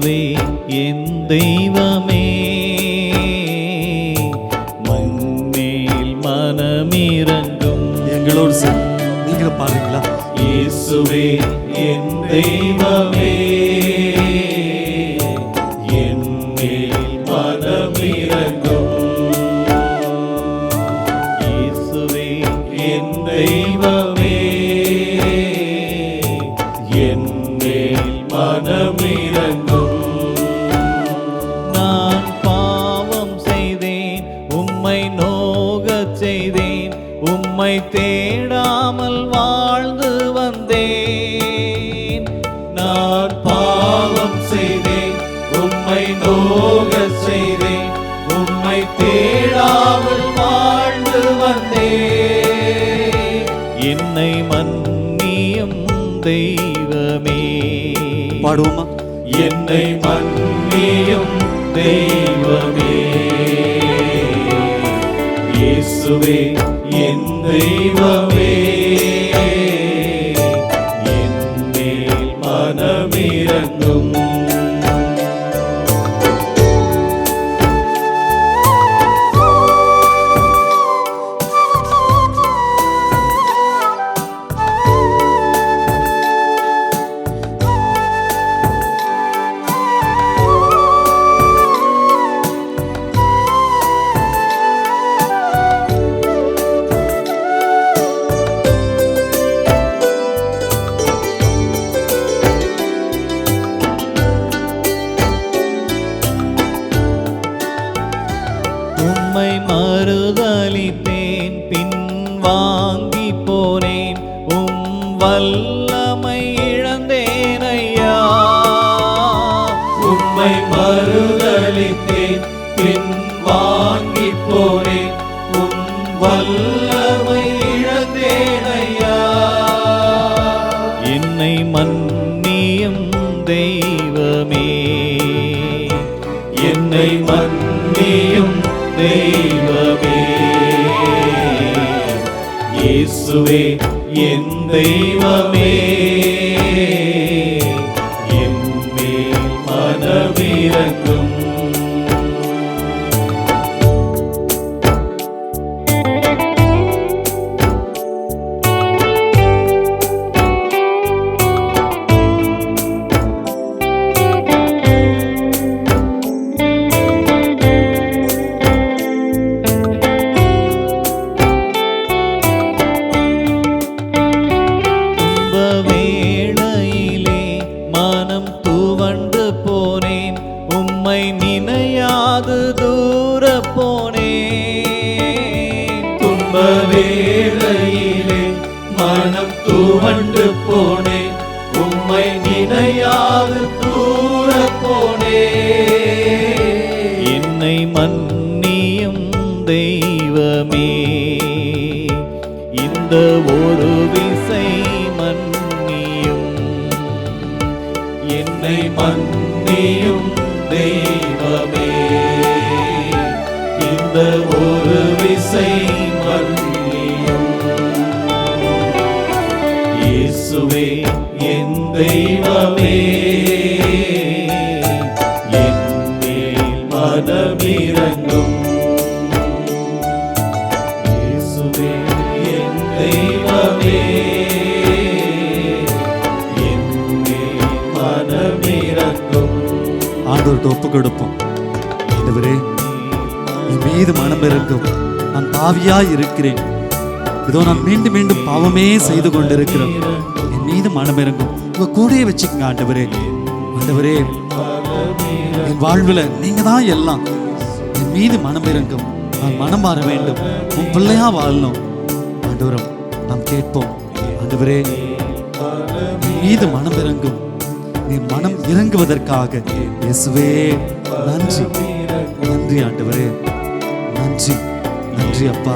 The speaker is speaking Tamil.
இயேசுவே என் தெய்வமே, மண்மேல் மனமிரங்கும். எங்களோடு சேர்ந்து நீங்களும் பாருங்களா? இயேசுவே என் தெய்வமே, என் மேல் மனமிரங்கும். இயேசுவே என் தெய்வமே, என் மேல் மனமிரங்கும். நான் பாவம் செய்தேன், உம்மை நோகச் செய்தேன், உம்மை தேடாமல் வாழ்ந்து வந்தேன். நான் பாவம் செய்தேன், உம்மை நோகச் செய்தேன், உம்மை தேடாமல் வாழ்ந்து வந்தேன். என்னை மன்னியும் தெய்வமே, பாடுவோமா? என்னை மன்னியும் தெய்வமே, இயேசுவே என் தெய்வமே, என் மேல் மனமிரங்கும். உம்மை மறுதலித்தேன், பின் வாங்கி போனேன், உம் வல்லமை இழந்தேன் ஐயா. உம்மை மறுதலித்தேன், பின் வாங்கி போனேன், உம் வல்லமை இழந்தேன் ஐயா. என்னை மன்னியும் தெய்வமே, என்னை மன்னியும் தெய்வமே, இயேசுவே என் தெய்வமே, என் மேல் மனமிரங்கும். வேளையிலே மனம் துவண்டு போனேன், உம்மை நினையாது தூர போனேன். துன்ப வேளையிலே மனம் துவண்டு போனேன், உம்மை நினையாது தூர போனேன். என்னை மன்னியும் தெய்வமே, இந்த ஒரு விசை மன்னியும். என்னை மன்னியும் தெய்வமே, இந்த ஒரு விசை மன்னியும். இயேசுவே என் தெய்வமே, என் மேல் மனமிரங்கும். இயேசுவே என் தெய்வமே, என் மேல் மனமிரங்கும். ஆண்டவர்கிட்ட ஒப்பு கொடுப்போம். ஆண்டவரே, என் மீது மனம் இறங்கும். நான் பாவியாய் இருக்கிறேன். இதோ நான் மீண்டும் மீண்டும் பாவமே செய்து கொண்டிருக்கிறேன். என் மீது மனம் இறங்கும். உங்க கூடயே வச்சுக்கங்க ஆண்டவரே. ஆண்டவரே, என் வாழ்வில் நீங்க தான் எல்லாம். என் மீது மனம் இறங்கும். நான் மனம் மாற வேண்டும். உன் பிள்ளையா வாழணும். ஆண்டவரம் நாம் கேட்போம். ஆண்டவரே, என் மீது மனம் இறங்கும். நீ மனம் இறங்குவதற்காக இயேசுவே நன்றி. நன்றி ஆண்டவரே, நன்றி. நன்றி அப்பா.